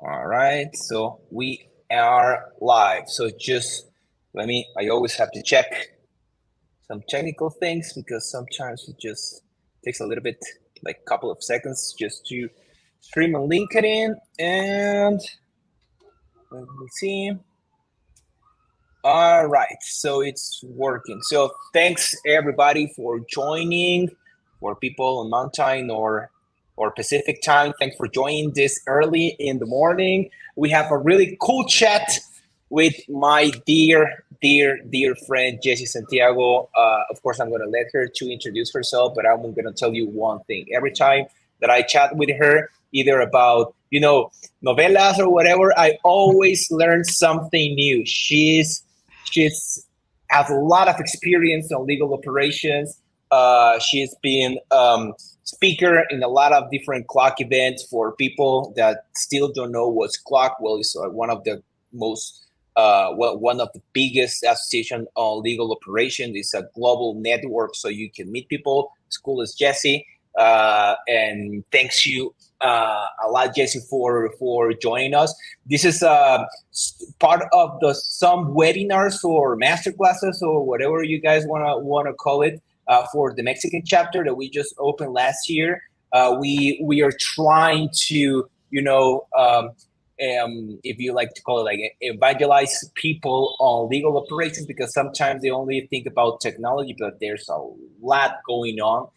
All right, so we are live. So just I always have to check some technical things because sometimes it just takes a little bit, like a couple of seconds just to stream on LinkedIn. And let me see. All right, so it's working. So thanks everybody for joining. For people on Mountain or Pacific time, thanks for joining this early in the morning. We have a really cool chat with my dear friend Jessie Santiago. Of course, I'm going to let her to introduce herself, but I'm going to tell you one thing. Every time that I chat with her, either about novelas or whatever, I always learn something new. She's has a lot of experience on legal operations. She's been speaker in a lot of different CLOC events. For people that still don't know what's CLOC, well, it's one of the most one of the biggest association on legal operations. It's a global network, so you can meet people. It's cool as Jessie. And thanks you a lot, Jessie, for joining us. This is part of the some webinars or masterclasses or whatever you guys wanna call it for the Mexican chapter that we just opened last year. We are trying to if you like to call it like evangelize people on legal operations, because sometimes they only think about technology, but there's a lot going on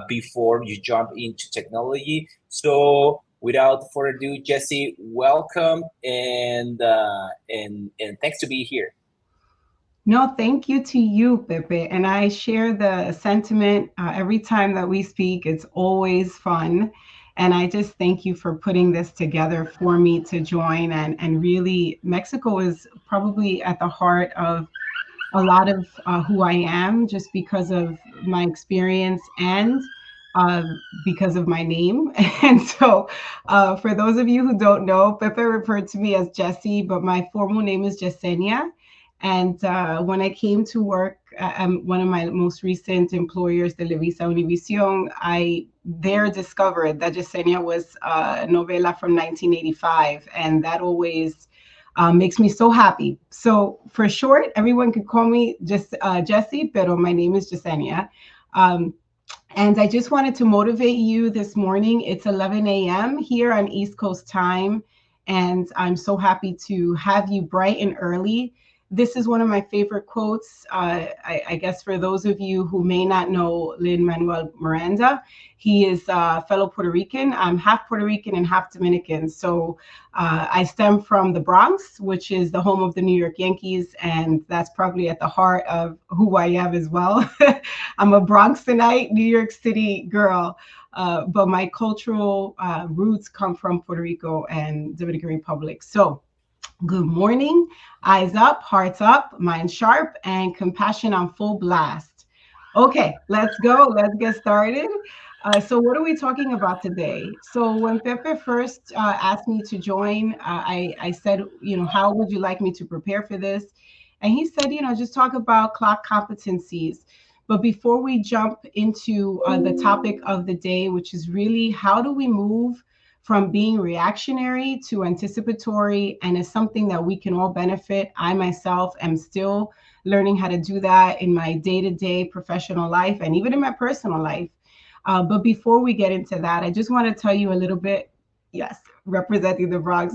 before you jump into technology. So without further ado, Jessie, welcome and thanks to be here. No, thank you to you, Pepe. And I share the sentiment every time that we speak. It's always fun. And I just thank you for putting this together for me to join. And really, Mexico is probably at the heart of a lot of who I am, just because of my experience and because of my name. And so for those of you who don't know, Pepe referred to me as Jessie, but my formal name is Yesenia. And when I came to work at one of my most recent employers, TelevisaUnivision, I there discovered that Yesenia was a novela from 1985. And that always makes me so happy. So for short, everyone could call me just Jessie, pero my name is Yesenia. And I just wanted to motivate you this morning. It's 11 a.m. here on East Coast time. And I'm so happy to have you bright and early. This is one of my favorite quotes. I guess for those of you who may not know Lin-Manuel Miranda, he is a fellow Puerto Rican. I'm half Puerto Rican and half Dominican. So I stem from the Bronx, which is the home of the New York Yankees. And that's probably at the heart of who I am as well. I'm a Bronxite, New York City girl. But my cultural roots come from Puerto Rico and Dominican Republic. So good morning, eyes up, hearts up, mind sharp, and compassion on full blast. Okay, let's go. Let's get started. So what are we talking about today? So when Pepe first asked me to join, I said, how would you like me to prepare for this? And he said, just talk about CLOC competencies. But before we jump into the topic of the day, which is really how do we move from being reactionary to anticipatory, and it's something that we can all benefit. I myself am still learning how to do that in my day-to-day professional life and even in my personal life. But before we get into that, I just want to tell you a little bit, yes, representing the Bronx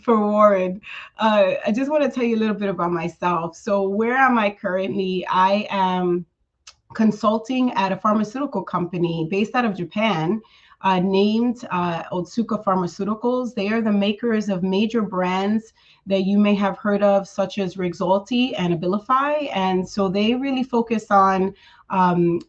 for Warren. I just want to tell you a little bit about myself. So where am I currently? I am consulting at a pharmaceutical company based out of Japan, named Otsuka Pharmaceuticals. They are the makers of major brands that you may have heard of, such as Rexulti and Abilify. And so they really focus on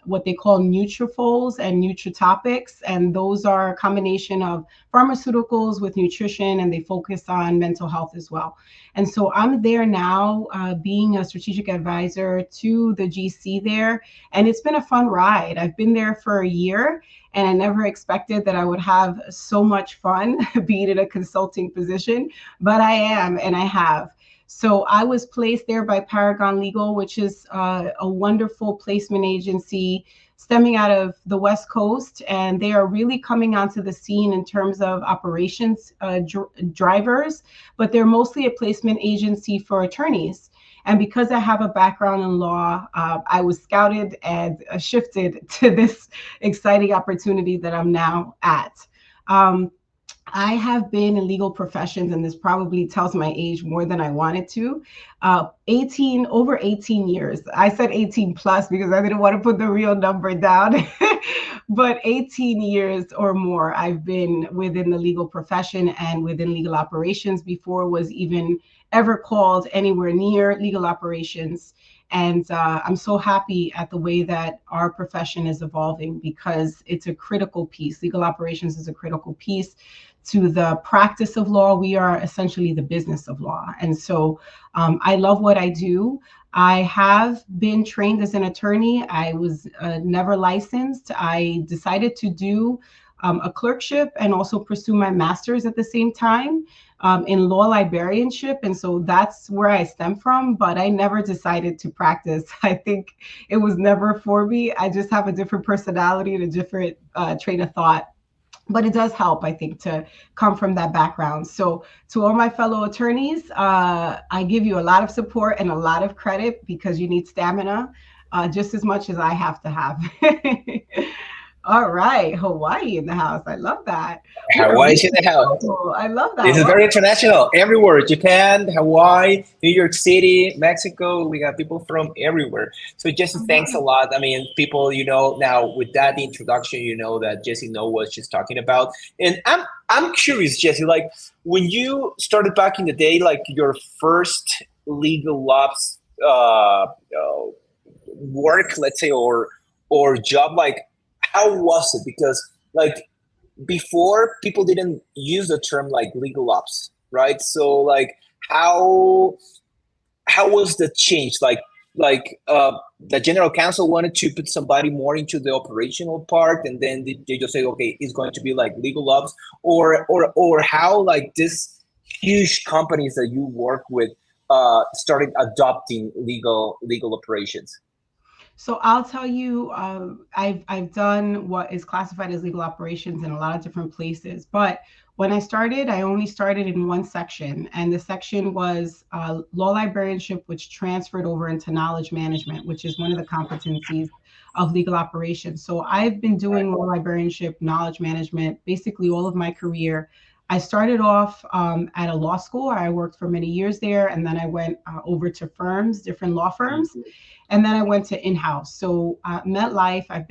what they call nutrifols and nutritopics. And those are a combination of pharmaceuticals with nutrition, and they focus on mental health as well. And so I'm there now being a strategic advisor to the GC there. And it's been a fun ride. I've been there for a year, and I never expected that I would have so much fun being in a consulting position, but I am, and I have. So I was placed there by Paragon Legal, which is a wonderful placement agency stemming out of the West Coast, and they are really coming onto the scene in terms of operations drivers, but they're mostly a placement agency for attorneys. And because I have a background in law, I was scouted and shifted to this exciting opportunity that I'm now at. I have been in legal professions, and this probably tells my age more than I wanted to. Over 18 years. I said 18 plus because I didn't want to put the real number down. But 18 years or more I've been within the legal profession and within legal operations before it was even ever called anywhere near legal operations. And I'm so happy at the way that our profession is evolving, because it's a critical piece. Legal operations is a critical piece to the practice of law. We are essentially the business of law. And so I love what I do. I have been trained as an attorney. I was never licensed. I decided to do a clerkship and also pursue my master's at the same time in law librarianship. And so that's where I stem from, but I never decided to practice. I think it was never for me. I just have a different personality and a different train of thought. But it does help, I think, to come from that background. So to all my fellow attorneys, I give you a lot of support and a lot of credit, because you need stamina just as much as I have to have. All right, Hawaii in the house. I love that. Hawaii's in the house. I love that. This is very international. Everywhere, Japan, Hawaii, New York City, Mexico. We got people from everywhere. So Jessie, thanks a lot. I mean, people, now with that introduction, that Jessie knows what she's talking about. And I'm curious, Jessie, like when you started back in the day, like your first legal ops work, let's say, or job, like how was it? Because like before, people didn't use the term like legal ops, right? So like how was the change? Like the general counsel wanted to put somebody more into the operational part, and then they just say, okay, it's going to be like legal ops, or how like this huge companies that you work with started adopting legal operations. So I'll tell you, I've done what is classified as legal operations in a lot of different places. But when I started, I only started in one section, and the section was law librarianship, which transferred over into knowledge management, which is one of the competencies of legal operations. So I've been doing law librarianship, knowledge management, basically all of my career. I started off at a law school. I worked for many years there, and then I went over to firms, different law firms. And then I went to in-house. So MetLife, I had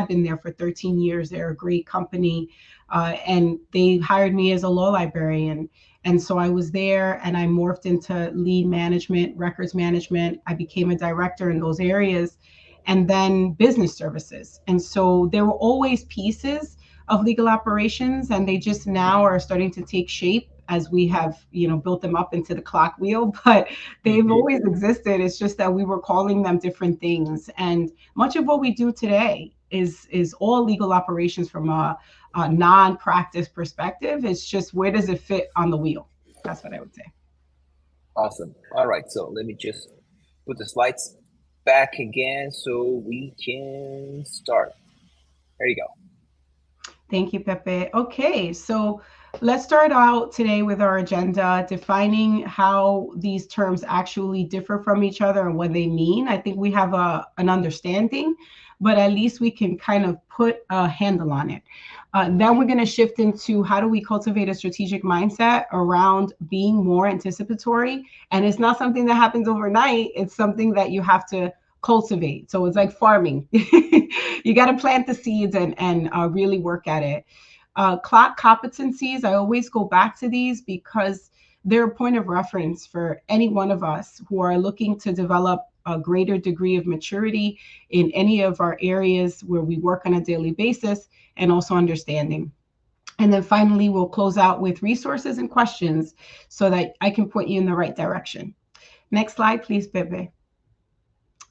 been there for 13 years. They're a great company. And they hired me as a law librarian. And so I was there, and I morphed into lead management, records management. I became a director in those areas, and then business services. And so there were always pieces of legal operations, and they just now are starting to take shape as we have, built them up into the clock wheel, but they've always existed. It's just that we were calling them different things. And much of what we do today is all legal operations from a non-practice perspective. It's just, where does it fit on the wheel? That's what I would say. Awesome. All right. So let me just put the slides back again so we can start. There you go. Thank you, Pepe. Okay, so let's start out today with our agenda, defining how these terms actually differ from each other and what they mean. I think we have an understanding, but at least we can kind of put a handle on it. Then we're going to shift into how do we cultivate a strategic mindset around being more anticipatory. And it's not something that happens overnight. It's something that you have to cultivate. So it's like farming. You got to plant the seeds and really work at it. CLOC competencies, I always go back to these because they're a point of reference for any one of us who are looking to develop a greater degree of maturity in any of our areas where we work on a daily basis, and also understanding. And then finally, we'll close out with resources and questions so that I can point you in the right direction. Next slide, please, Pepe.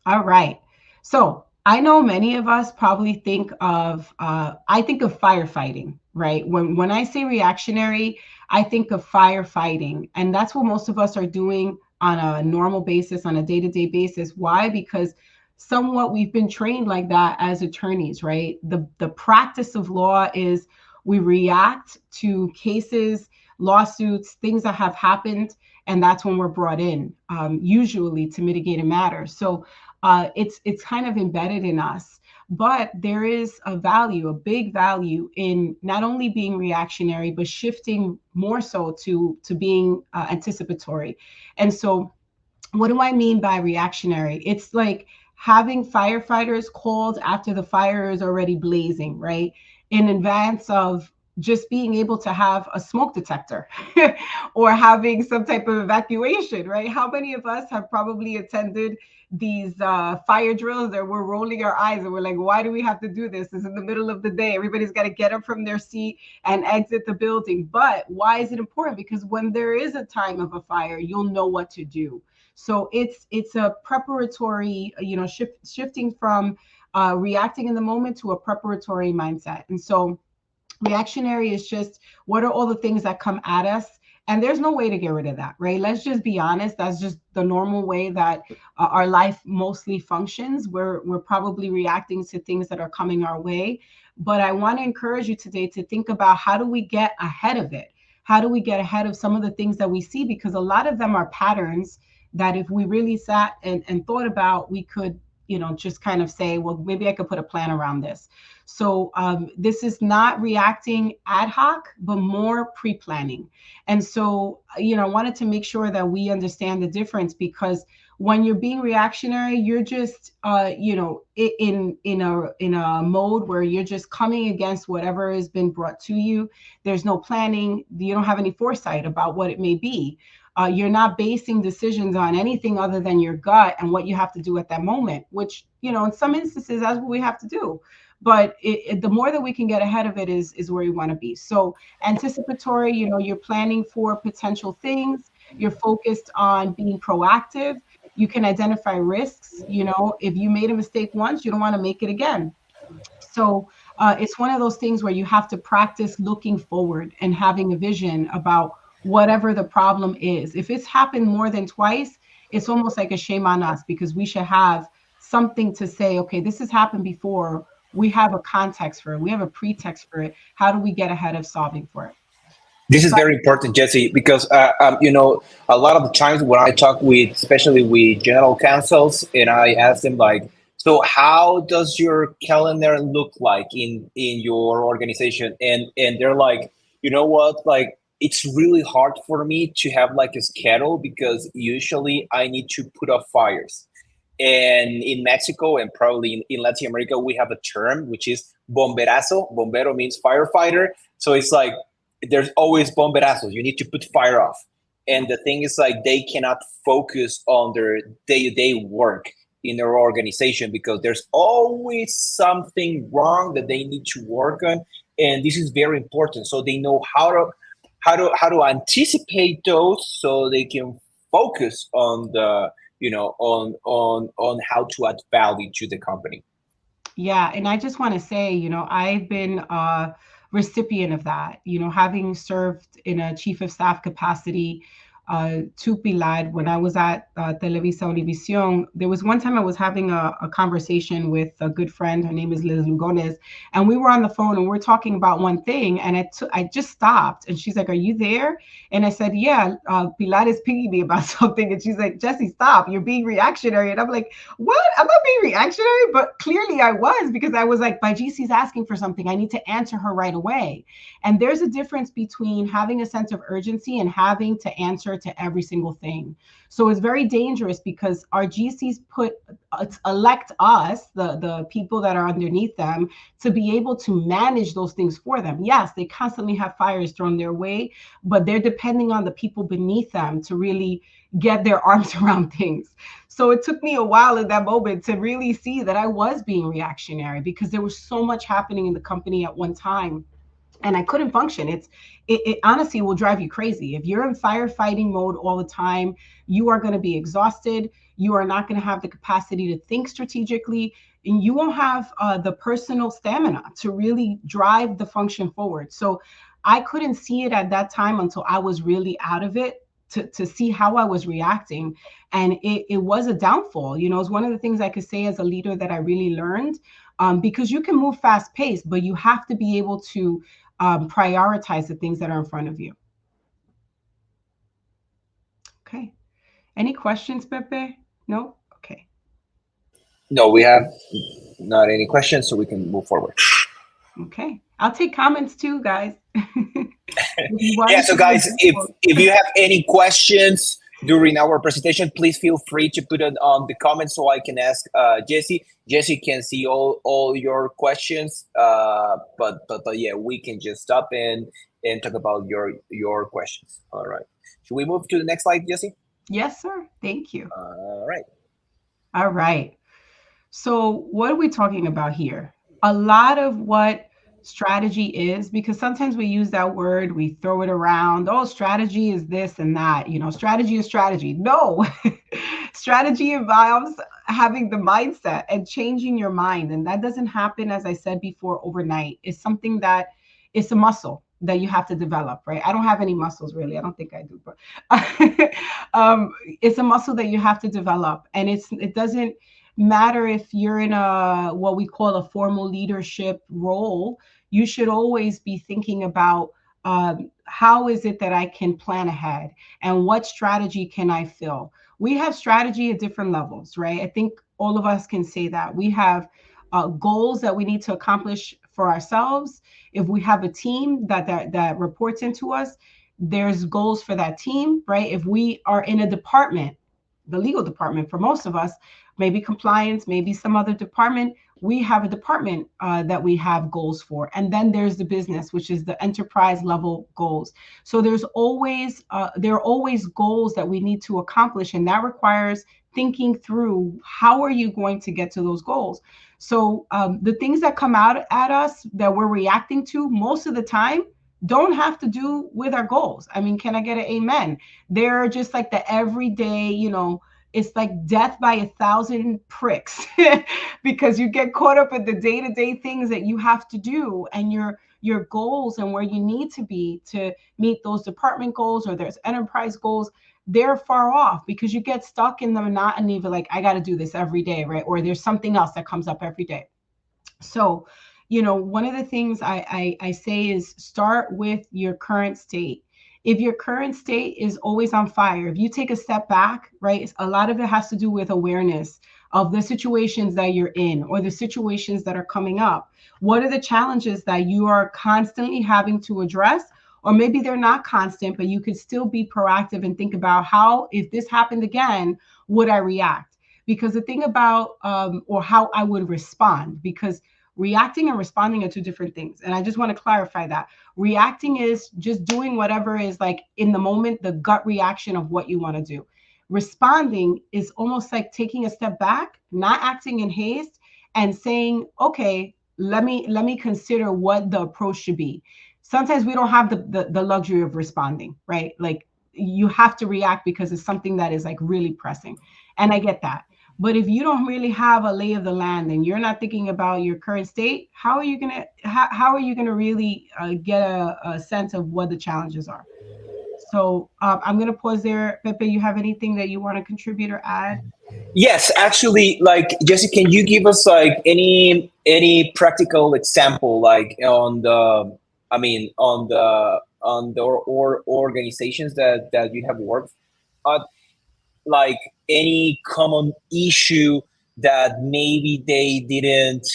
All right. So I know many of us probably think of, I think of firefighting, right? When I say reactionary, I think of firefighting. And that's what most of us are doing on a normal basis, on a day-to-day basis. Why? Because somewhat we've been trained like that as attorneys, right? The practice of law is we react to cases, lawsuits, things that have happened, and that's when we're brought in, usually to mitigate a matter. So it's kind of embedded in us. But there is a value, a big value in not only being reactionary, but shifting more so to being anticipatory. And so what do I mean by reactionary? It's like having firefighters called after the fire is already blazing, right? In advance of just being able to have a smoke detector or having some type of evacuation, right? How many of us have probably attended these fire drills that we're rolling our eyes and we're like, why do we have to do this? It's in the middle of the day. Everybody's got to get up from their seat and exit the building. But why is it important? Because when there is a time of a fire, you'll know what to do. So it's a preparatory, shifting from reacting in the moment to a preparatory mindset. And so reactionary is just what are all the things that come at us, and there's no way to get rid of that, right? Let's just be honest. That's just the normal way that our life mostly functions. We're probably reacting to things that are coming our way. But I want to encourage you today to think about, how do we get ahead of it? How do we get ahead of some of the things that we see? Because a lot of them are patterns that if we really sat and thought about, we could, just kind of say, well, maybe I could put a plan around this. So this is not reacting ad hoc, but more pre-planning. And so, I wanted to make sure that we understand the difference, because when you're being reactionary, you're just, in a mode where you're just coming against whatever has been brought to you. There's no planning. You don't have any foresight about what it may be. You're not basing decisions on anything other than your gut and what you have to do at that moment, which, in some instances, that's what we have to do. But the more that we can get ahead of it is where you want to be. So anticipatory, you're planning for potential things. You're focused on being proactive. You can identify risks. If you made a mistake once, you don't want to make it again. So it's one of those things where you have to practice looking forward and having a vision about whatever the problem is. If it's happened more than twice, it's almost like a shame on us, because we should have something to say, okay, this has happened before. We have a context for it. We have a pretext for it. How do we get ahead of solving for it? This is So, very important, Jesse, because a lot of the times when I talk with, especially with general counsels, and I ask them like, so how does your calendar look like in your organization? And they're like, you know what, like it's really hard for me to have like a schedule because usually I need to put off fires. And in Mexico and probably in Latin America, we have a term which is bomberazo. Bombero means firefighter. So it's like there's always bomberazos. You need to put fire off. And the thing is like they cannot focus on their day-to-day work in their organization because there's always something wrong that they need to work on. And this is very important. So they know how to anticipate those so they can focus on the on how to add value to the company. yeah, and I just want to say, I've been a recipient of that, having served in a chief of staff capacity to Pilar when I was at TelevisaUnivision. There was one time I was having a conversation with a good friend. Her name is Liz Lugones. And we were on the phone and we're talking about one thing. And I just stopped. And she's like, are you there? And I said, yeah, Pilar is pinging me about something. And she's like, Jessie, stop. You're being reactionary. And I'm like, what? I'm not being reactionary. But clearly I was, because I was like, my GC's asking for something. I need to answer her right away. And there's a difference between having a sense of urgency and having to answer to every single thing. So it's very dangerous because our GCs elect us, the people that are underneath them, to be able to manage those things for them. Yes, they constantly have fires thrown their way, but they're depending on the people beneath them to really get their arms around things. So it took me a while in that moment to really see that I was being reactionary, because there was so much happening in the company at one time and I couldn't function. It honestly will drive you crazy. If you're in firefighting mode all the time, you are going to be exhausted. You are not going to have the capacity to think strategically, and you won't have the personal stamina to really drive the function forward. So I couldn't see it at that time until I was really out of it, to see how I was reacting. And it was a downfall. It's one of the things I could say as a leader that I really learned, because you can move fast paced, but you have to be able to prioritize the things that are in front of you. Okay. Any questions, Pepe? No? Okay. No, we have not any questions, so we can move forward. Okay. I'll take comments too, guys. Yeah, so guys, if you have any questions during our presentation, please feel free to put it on the comments so I can ask Jessie. Jessie can see all your questions, but yeah, we can just stop and talk about your questions. All right. Should we move to the next slide, Jessie? Yes, sir. Thank you. All right. All right. So what are we talking about here? A lot of what strategy is, because sometimes we use that word, we throw it around. Oh, strategy is this and that. Strategy is strategy. No, strategy involves having the mindset and changing your mind. And that doesn't happen, as I said before, overnight. It's something that it's a muscle that you have to develop, right? I don't have any muscles really. I don't think I do, but it's a muscle that you have to develop. And it doesn't matter if you're in what we call a formal leadership role. You should always be thinking about how is it that I can plan ahead and what strategy can I fill. We have strategy at different levels, right? I think all of us can say that. We have goals that we need to accomplish for ourselves. If we have a team that reports into us, there's goals for that team, right? If we are in a department, the legal department for most of us, maybe compliance, maybe some other department, we have a department that we have goals for. And then there's the business, which is the enterprise level goals. So there are always goals that we need to accomplish, and that requires thinking through how are you going to get to those goals. So the things that come out at us that we're reacting to most of the time don't have to do with our goals. I mean, can I get an amen? They're just like the everyday, it's like death by 1,000 pricks because you get caught up in the day-to-day things that you have to do and your goals and where you need to be to meet those department goals or there's enterprise goals. They're far off because you get stuck in the monotony of like, I got to do this every day, right? Or there's something else that comes up every day. So, one of the things I say is start with your current state. If your current state is always on fire, if you take a step back, right, a lot of it has to do with awareness of the situations that you're in or the situations that are coming up. What are the challenges that you are constantly having to address? Or maybe they're not constant, but you could still be proactive and think about how, if this happened again, would I react? Because the thing about, or how I would respond, because reacting and responding are two different things. And I just want to clarify that. Reacting is just doing whatever is like in the moment, the gut reaction of what you want to do. Responding is almost like taking a step back, not acting in haste, and saying, okay, let me consider what the approach should be. Sometimes we don't have the luxury of responding, right? Like you have to react because it's something that is like really pressing. And I get that. But if you don't really have a lay of the land and you're not thinking about your current state, how are you gonna really get a sense of what the challenges are? So I'm gonna pause there. Pepe, you have anything that you want to contribute or add? Yes, actually, like Jessie, can you give us like any practical example, like on the organizations that you have worked at, like any common issue that maybe they didn't,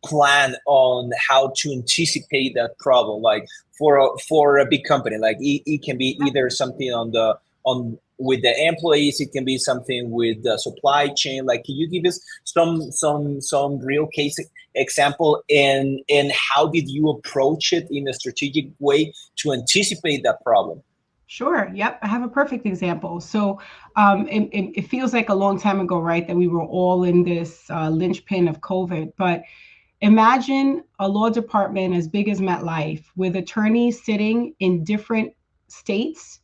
plan on how to anticipate that problem, like for a big company, like it can be either something on with the employees, it can be something with the supply chain. Like, can you give us some real case example and how did you approach it in a strategic way to anticipate that problem? Sure. Yep. I have a perfect example. So it feels like a long time ago, right, that we were all in this linchpin of COVID. But imagine a law department as big as MetLife with attorneys sitting in different states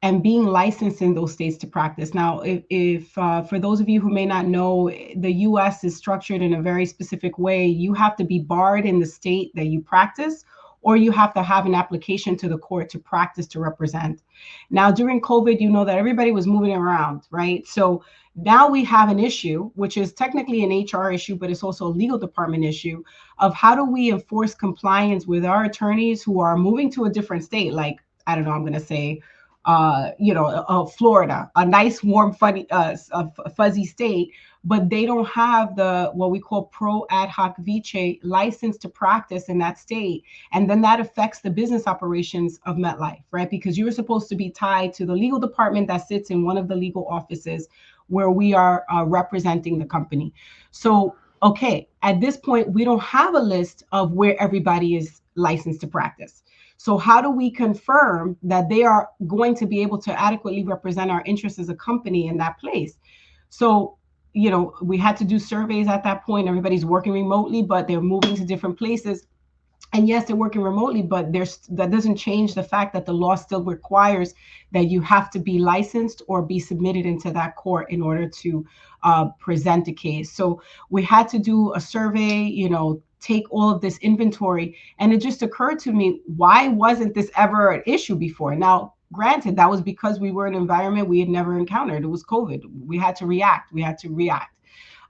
and being licensed in those states to practice. Now, if for those of you who may not know, the U.S. is structured in a very specific way. You have to be barred in the state that you practice, or you have to have an application to the court to practice to represent. Now, during COVID, you know that everybody was moving around, right? So now we have an issue, which is technically an HR issue, but it's also a legal department issue of how do we enforce compliance with our attorneys who are moving to a different state, like, I don't know, I'm going to say, Florida, a nice, warm, fuzzy state, but they don't have the what we call pro ad hoc vice license to practice in that state, and then that affects the business operations of MetLife, right? Because you're supposed to be tied to the legal department that sits in one of the legal offices where we are representing the company. So, okay, at this point, we don't have a list of where everybody is licensed to practice. So how do we confirm that they are going to be able to adequately represent our interests as a company in that place? So, we had to do surveys at that point. Everybody's working remotely, but they're moving to different places. And yes, they're working remotely, but that doesn't change the fact that the law still requires that you have to be licensed or be submitted into that court in order to present a case. So we had to do a survey, take all of this inventory. And it just occurred to me, why wasn't this ever an issue before? Now, granted, that was because we were in an environment we had never encountered. It was COVID. We had to react.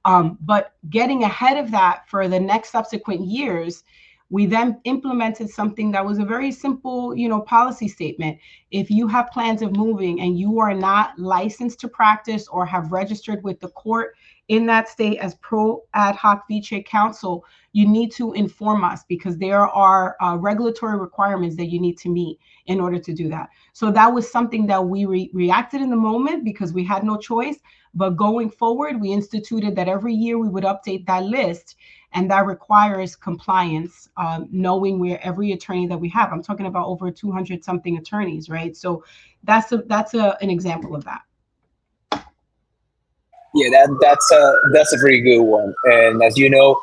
But getting ahead of that for the next subsequent years, we then implemented something that was a very simple, policy statement. If you have plans of moving and you are not licensed to practice or have registered with the court in that state as pro ad hoc vice counsel, you need to inform us because there are regulatory requirements that you need to meet in order to do that. So that was something that we reacted in the moment because we had no choice. But going forward, we instituted that every year we would update that list. And that requires compliance, knowing where every attorney that we have. I'm talking about over 200 something attorneys, right? So that's an example of that. Yeah, that's a very good one. And as you know,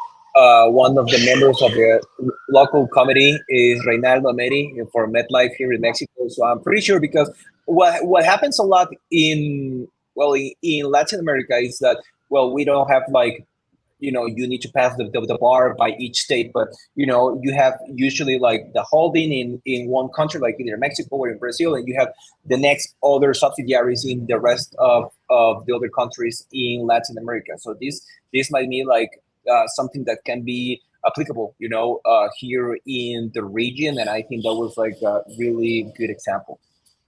one of the members of the local committee is Reynaldo Ameri for MetLife here in Mexico. So I'm pretty sure because what happens a lot in Latin America is that we don't have you need to pass the bar by each state, but you have usually like the holding in one country, like either Mexico or in Brazil, and you have the next other subsidiaries in the rest of the other countries in Latin America. So this might be like something that can be applicable, here in the region, and I think that was like a really good example.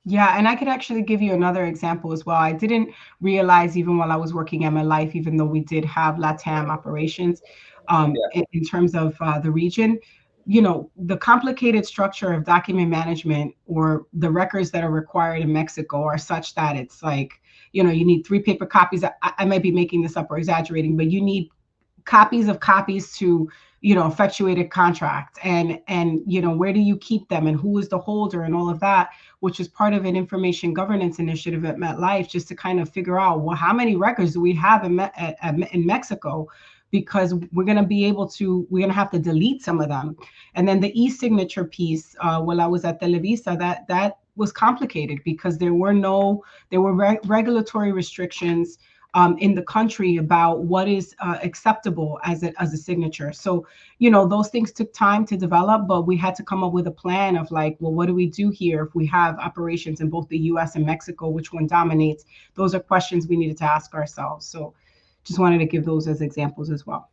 Yeah, and I could actually give you another example as well. I didn't realize even while I was working at MetLife, even though we did have LATAM operations in terms of the region, the complicated structure of document management or the records that are required in Mexico are such that it's like, you need 3 paper copies. I might be making this up or exaggerating, but you need copies of copies to effectuate a contract, and where do you keep them and who is the holder and all of that, which is part of an information governance initiative at MetLife, just to kind of figure out, well, how many records do we have in Mexico, because we're going to have to delete some of them. And then the e-signature piece, while I was at Televisa, that was complicated because there were regulatory restrictions in the country about what is acceptable as a signature. So, those things took time to develop, but we had to come up with a plan of like, well, what do we do here if we have operations in both the US and Mexico? Which one dominates? Those are questions we needed to ask ourselves. So just wanted to give those as examples as well.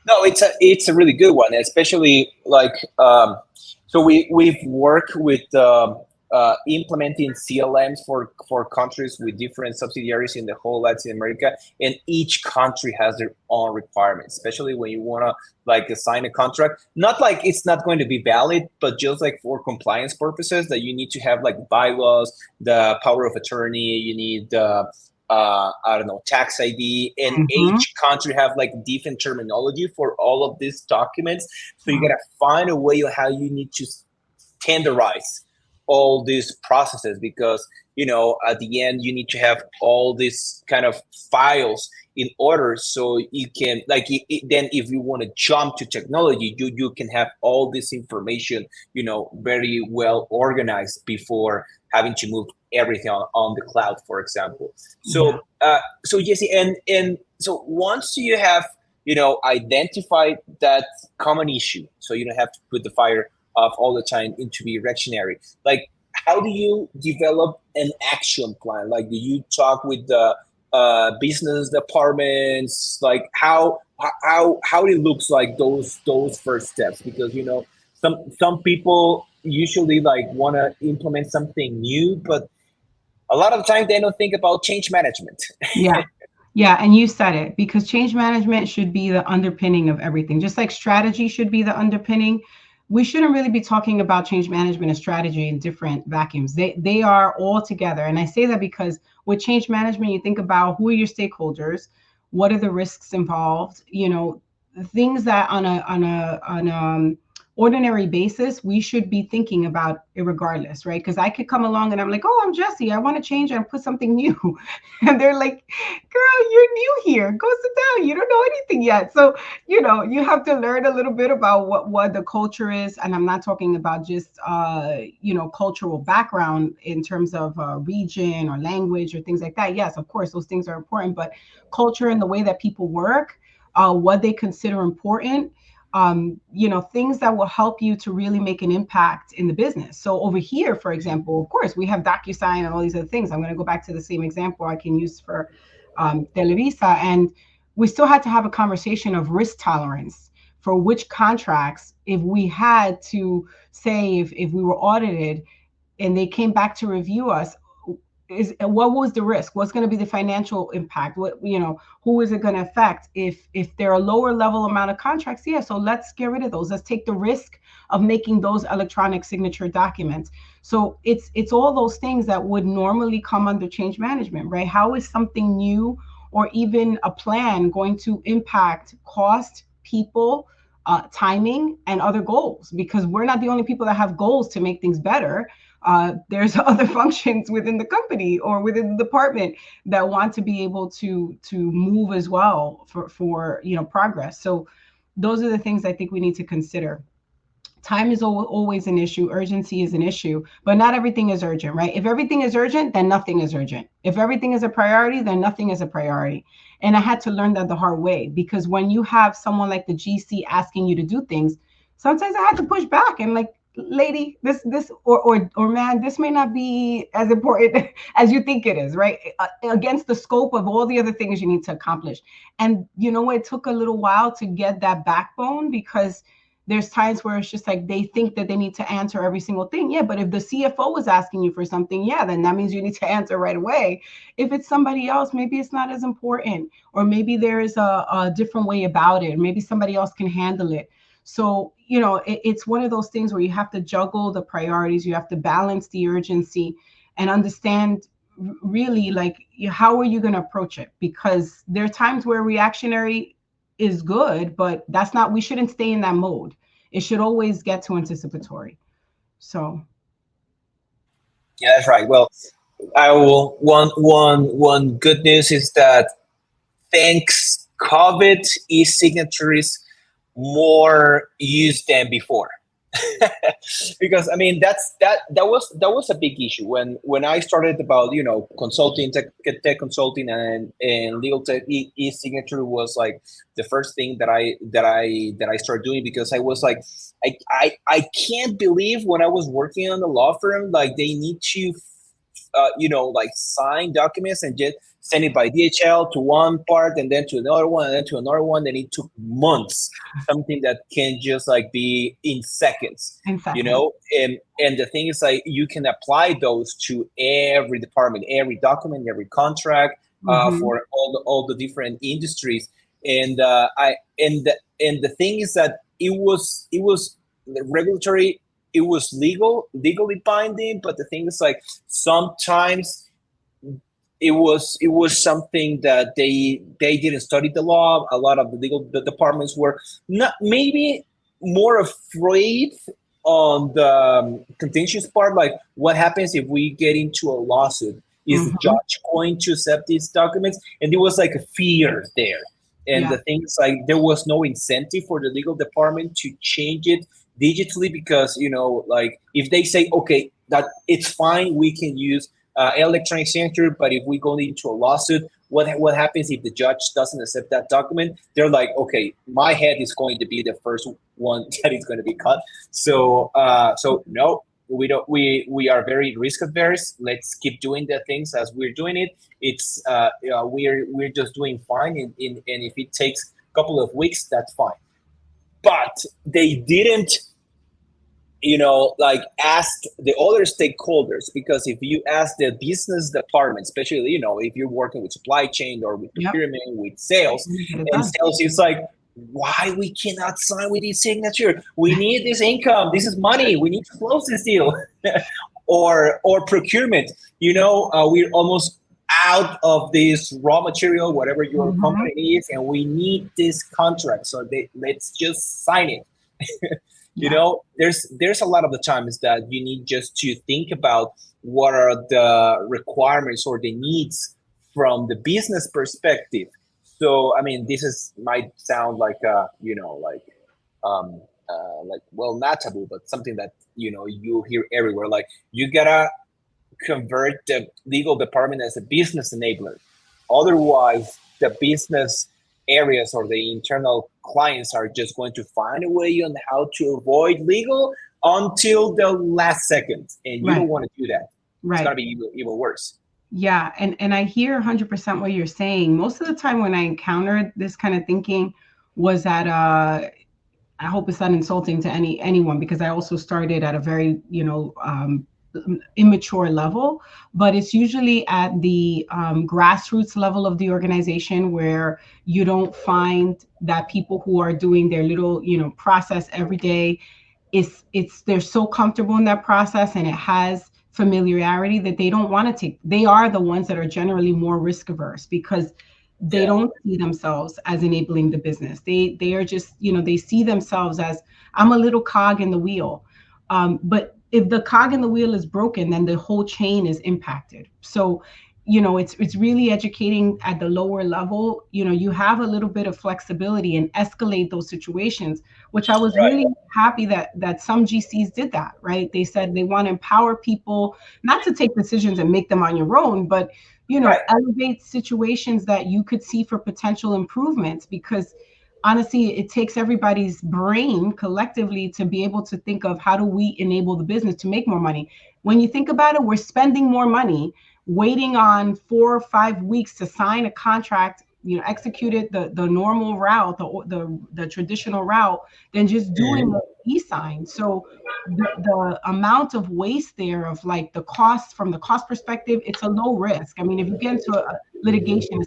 No, it's a really good one, especially like, so we've worked with implementing CLMs for countries with different subsidiaries in the whole Latin America, and each country has their own requirements, especially when you want to like assign a contract. Not like it's not going to be valid, but just like for compliance purposes, that you need to have like bylaws, the power of attorney, you need tax ID, and each country have like different terminology for all of these documents. So you gotta find a way of how you need to standardize all these processes, because at the end you need to have all these kind of files in order, so you can then if you want to jump to technology, you can have all this information very well organized before having to move everything on the cloud, for example. So so Jessie, and so once you have identified that common issue, so you don't have to put the fire of all the time into be reactionary. Like, how do you develop an action plan? Like, do you talk with the business departments? Like, how it looks like those first steps? Because some people usually like want to implement something new, but a lot of the time they don't think about change management. Yeah. Yeah, and you said it, because change management should be the underpinning of everything. Just like strategy should be the underpinning, we shouldn't really be talking about change management and strategy in different vacuums. They are all together. And I say that because with change management, you think about who are your stakeholders, what are the risks involved, things that on a ordinary basis, we should be thinking about it regardless, right? Because I could come along and I'm like, oh, I'm Jessie, I want to change and put something new. And they're like, girl, you're new here. Go sit down. You don't know anything yet. So, you have to learn a little bit about what the culture is. And I'm not talking about just, cultural background in terms of region or language or things like that. Yes, of course, those things are important, but culture and the way that people work, what they consider important, things that will help you to really make an impact in the business. So over here, for example, of course, we have DocuSign and all these other things. I'm going to go back to the same example I can use for Televisa. And we still had to have a conversation of risk tolerance for which contracts, if we had to say, if we were audited and they came back to review us, what was the risk? What's going to be the financial impact? Who is it going to affect? If there are lower level amount of contracts, yeah, so let's get rid of those. Let's take the risk of making those electronic signature documents. So it's all those things that would normally come under change management, right? How is something new or even a plan going to impact cost, people, timing, and other goals? Because we're not the only people that have goals to make things better. There's other functions within the company or within the department that want to be able to move as well for progress. So those are the things I think we need to consider. Time is always an issue. Urgency is an issue, but not everything is urgent, right? If everything is urgent, then nothing is urgent. If everything is a priority, then nothing is a priority. And I had to learn that the hard way, because when you have someone like the GC asking you to do things, sometimes I had to push back and like, lady, this or man, this may not be as important as you think it is, right? Against the scope of all the other things you need to accomplish. And it took a little while to get that backbone, because there's times where it's just like they think that they need to answer every single thing. Yeah, but if the CFO was asking you for something, yeah, then that means you need to answer right away. If it's somebody else, maybe it's not as important, or maybe there is a different way about it. Maybe somebody else can handle it. So, it's one of those things where you have to juggle the priorities. You have to balance the urgency and understand really, like, how are you going to approach it? Because there are times where reactionary is good, but we shouldn't stay in that mode. It should always get to anticipatory. So. Yeah, that's right. Well, one good news is that thanks COVID, e-signatures more used than before. Because I mean that was a big issue when I started about consulting, tech consulting, and legal tech. E-signature was like the first thing that I started doing, because I was like, I can't believe when I was working on the law firm, like they need to like sign documents and just send it by DHL to one part and then to another one and then to another one. And it took months, something that can just like be in seconds, And the thing is, like, you can apply those to every department, every document, every contract, for all the different industries. And the thing is that it was regulatory. It was legally binding, but the thing is, like, sometimes it was something that they didn't study the law. A lot of the departments were not, maybe more afraid on the contentious part, like what happens if we get into a lawsuit? Is the judge going to accept these documents? And there was like a fear there. And the thing is, like, there was no incentive for the legal department to change it digitally, because like, if they say, okay, that it's fine, we can use electronic signature, but if we go into a lawsuit, what happens if the judge doesn't accept that document? They're like, okay, my head is going to be the first one that is going to be cut. So no, we don't. We are very risk adverse. Let's keep doing the things as we're doing it. It's we're just doing fine. And if it takes a couple of weeks, that's fine. But they didn't, like ask the other stakeholders, because if you ask the business department, especially, if you're working with supply chain or with procurement, with sales, and sales is like, why we cannot sign with this signature? We need this income. This is money. We need to close this deal. or procurement, we're almost out of this raw material, whatever your company is, and we need this contract. So let's just sign it. There's a lot of the times that you need just to think about what are the requirements or the needs from the business perspective. So, this might sound like well, not taboo, but something that you hear everywhere. Like, you gotta convert the legal department as a business enabler. Otherwise, the business areas or the internal clients are just going to find a way on how to avoid legal until the last second, and you don't want to do that. It's gonna be even worse. Yeah, and I hear 100% what you're saying. Most of the time when I encountered this kind of thinking was at I hope it's not insulting to anyone, because I also started at a very immature level, but it's usually at the grassroots level of the organization, where you don't find that people who are doing their little process every day, they're so comfortable in that process, and it has familiarity that they don't want to take. They are the ones that are generally more risk averse, because they don't see themselves as enabling the business. They are just, they see themselves as, I'm a little cog in the wheel. But if the cog in the wheel is broken, then the whole chain is impacted. So, it's really educating at the lower level. You have a little bit of flexibility and escalate those situations, which I was really happy that some GCs did that, right? They said they want to empower people not to take decisions and make them on your own, but elevate situations that you could see for potential improvements, because honestly, it takes everybody's brain collectively to be able to think of, how do we enable the business to make more money? When you think about it, we're spending more money waiting on 4 or 5 weeks to sign a contract, execute it the normal route, the traditional route, than just doing the e-sign. So the amount of waste there, of like the cost, from the cost perspective, it's a low risk. If you get into a litigation,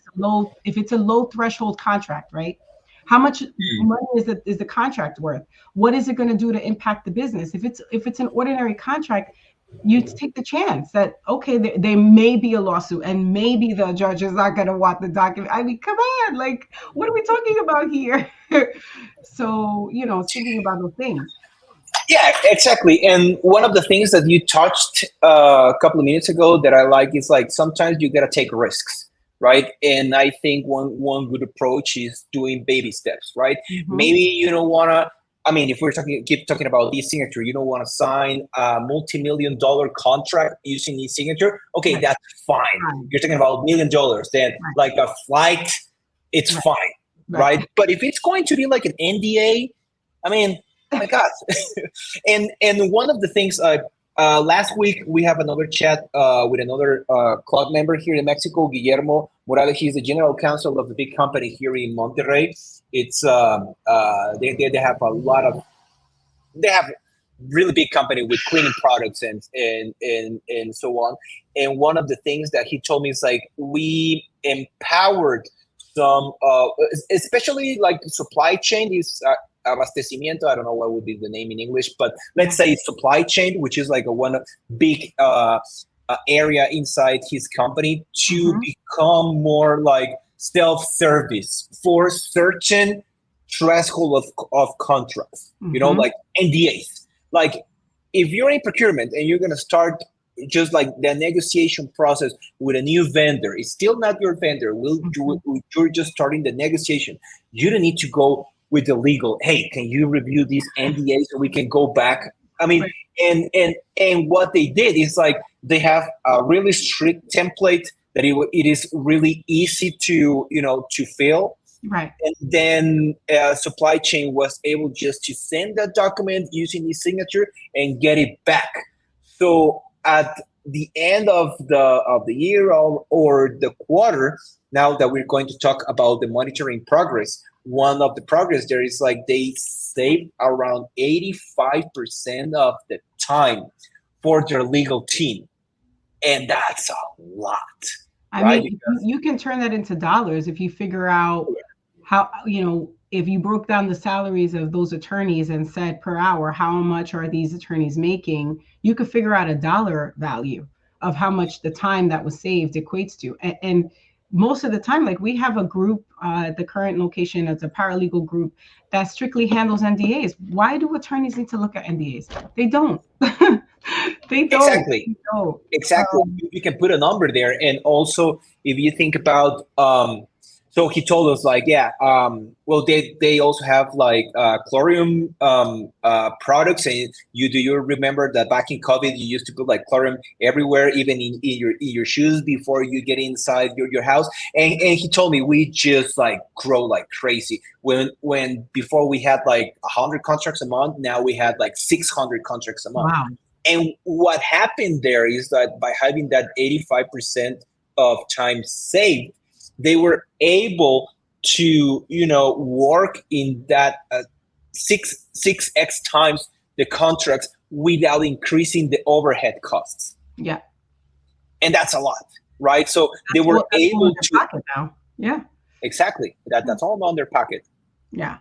if it's a low threshold contract, right? How much money is the contract worth? What is it going to do to impact the business? If it's an ordinary contract, you take the chance that, okay, there may be a lawsuit, and maybe the judge is not going to want the document. Come on, like, what are we talking about here? So, thinking about those things. Yeah, exactly. And one of the things that you touched a couple of minutes ago that I like is, like, sometimes you got to take risks, right? And I think one good approach is doing baby steps, right? Maybe you don't want to, if we're keep talking about e-signature, you don't want to sign a multi-million-dollar contract using e-signature. Okay, that's fine. You're talking about $1 million, then like a flight, it's fine, right? But if it's going to be like an NDA, my God. and one of the things, last week we have another chat with another club member here in Mexico, Guillermo Morales. He's the general counsel of the big company here in Monterrey. It's they have a lot of, they have really big company with cleaning products and so on. And one of the things that he told me is, like, we empowered some, especially like supply chain is. Abastecimiento, I don't know what would be the name in English, but let's say supply chain, which is like a one big area inside his company, to become more like self-service for certain threshold of contracts, like NDAs. Like, if you're in procurement and you're going to start just like the negotiation process with a new vendor, it's still not your vendor. You're just starting the negotiation. You don't need to go with the legal, hey, can you review these NDAs so we can go back? And what they did is, like, they have a really strict template that it is really easy to, to fill. Right. And then supply chain was able just to send that document using his signature and get it back. So at the end of the year or the quarter, now that we're going to talk about the monitoring progress, one of the progress there is like they saved around 85% of the time for their legal team. And that's a lot. I right? mean, you can turn that into dollars if you figure out how, if you broke down the salaries of those attorneys and said per hour, how much are these attorneys making? You could figure out a dollar value of how much the time that was saved equates to. And most of the time, like we have a group at the current location, it's a paralegal group that strictly handles NDAs. Why do attorneys need to look at NDAs? They don't. They don't. Exactly. They don't. Exactly. You can put a number there. And also, if you think about, so he told us like, well, they also have like chlorium products. And do you remember that back in COVID, you used to put like chlorium everywhere, even in your shoes before you get inside your house. And he told me we just like grow like crazy. When before we had like 100 contracts a month, now we had like 600 contracts a month. Wow. And what happened there is that by having that 85% of time saved, they were able to, work in that 6x times the contracts without increasing the overhead costs. Yeah. And that's a lot, right? So they were able to. Pocket now. Yeah. Exactly. That's all on their pocket. Yeah.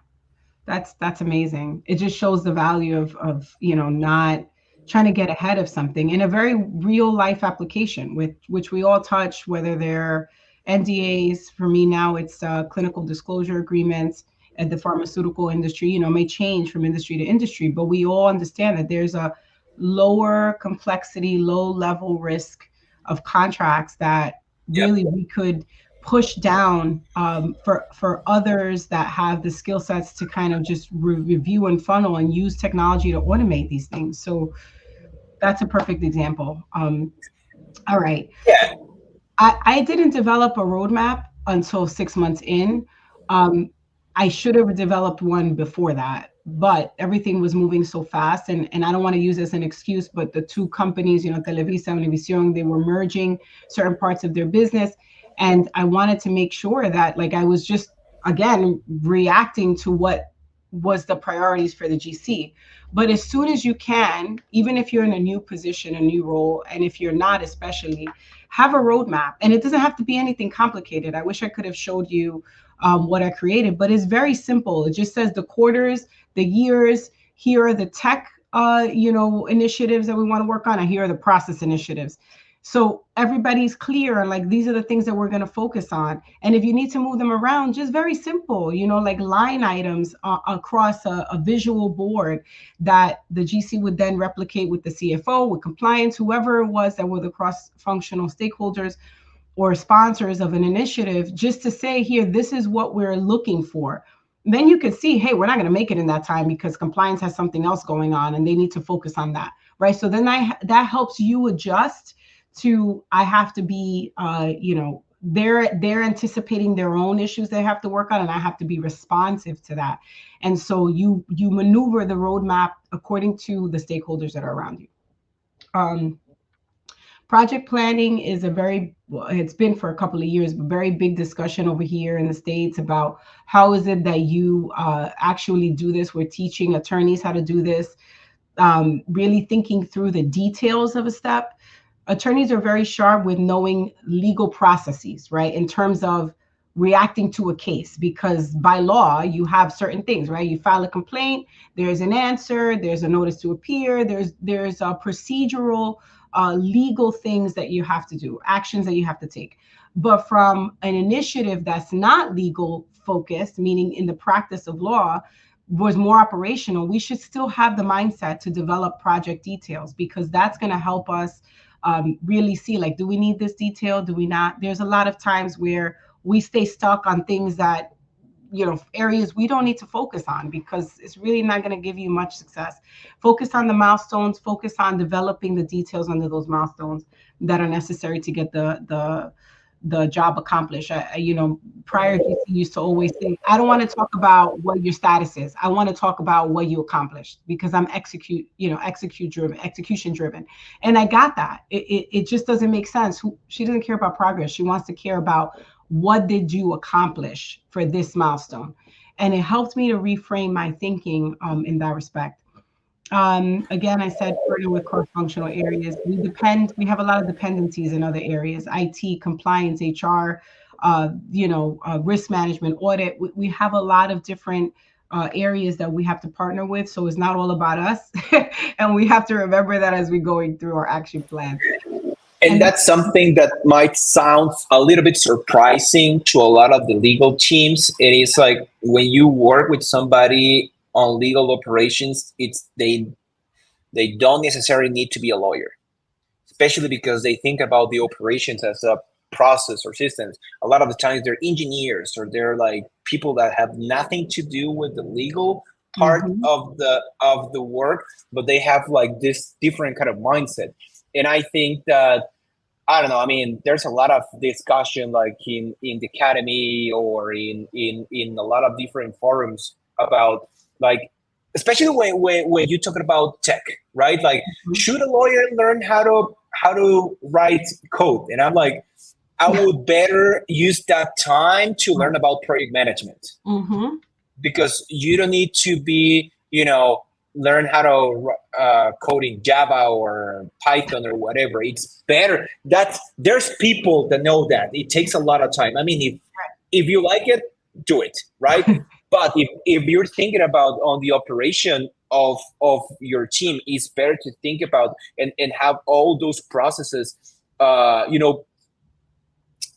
That's amazing. It just shows the value of not trying to get ahead of something in a very real life application, which we all touch, whether they're NDAs. For me now, it's clinical disclosure agreements. At the pharmaceutical industry, may change from industry to industry, but we all understand that there's a lower complexity, low level risk of contracts that really we could push down for others that have the skill sets to kind of just review and funnel and use technology to automate these things. So that's a perfect example. All right. Yeah. I didn't develop a roadmap until 6 months in. I should have developed one before that, but everything was moving so fast. And I don't want to use this as an excuse, but the two companies, TelevisaUnivision, they were merging certain parts of their business. And I wanted to make sure that I was just, again, reacting to what was the priorities for the GC. But as soon as you can, even if you're in a new position, a new role, and if you're not especially, have a roadmap. And it doesn't have to be anything complicated. I wish I could have showed you what I created, but it's very simple. It just says the quarters, the years, here are the tech, initiatives that we want to work on, and here are the process initiatives. So everybody's clear on these are the things that we're going to focus on. And if you need to move them around, just very simple, like line items across a visual board that the GC would then replicate with the CFO, with compliance, whoever it was that were the cross-functional stakeholders or sponsors of an initiative, just to say, here, this is what we're looking for. Then you can see, hey, we're not going to make it in that time because compliance has something else going on and they need to focus on that, right? So then that helps you adjust to, I have to be, they're anticipating their own issues they have to work on, and I have to be responsive to that. And so you maneuver the roadmap according to the stakeholders that are around you. Project planning is it's been for a couple of years, but very big discussion over here in the States about how is it that you actually do this. We're teaching attorneys how to do this, really thinking through the details of a step. Attorneys are very sharp with knowing legal processes, right? In terms of reacting to a case, because by law, you have certain things, right? You file a complaint, there's an answer, there's a notice to appear, there's a procedural legal things that you have to do, actions that you have to take. But from an initiative that's not legal focused, meaning in the practice of law, was more operational, we should still have the mindset to develop project details, because that's going to help us really see, do we need this detail? Do we not? There's a lot of times where we stay stuck on things that, areas we don't need to focus on because it's really not going to give you much success. Focus on the milestones, focus on developing the details under those milestones that are necessary to get the the job accomplished. Prior GC used to always say, I don't want to talk about what your status is. I want to talk about what you accomplished, because I'm execution driven. And I got that. It just doesn't make sense. She doesn't care about progress. She wants to care about what did you accomplish for this milestone. And it helped me to reframe my thinking in that respect. Again, I said partner with cross-functional areas. We have a lot of dependencies in other areas: IT, compliance, HR, risk management, audit. We have a lot of different areas that we have to partner with. So it's not all about us. And we have to remember that as we're going through our action plan. And that's something that might sound a little bit surprising to a lot of the legal teams. It is like when you work with somebody on legal operations, they don't necessarily need to be a lawyer, especially because they think about the operations as a process or systems. A lot of the times they're engineers, or they're like people that have nothing to do with the legal part of the work, but they have like this different kind of mindset. And I think that, I don't know, I mean, there's a lot of discussion like in the academy or in a lot of different forums about, like, especially when you're talking about tech, right? Like, should a lawyer learn how to write code? And I'm like, I would better use that time to learn about project management, because you don't need to be, learn how to code in Java or Python or whatever. It's better that there's people that know that it takes a lot of time. I mean, if you like it, do it, right? But if you're thinking about on the operation of your team, it's better to think about and have all those processes,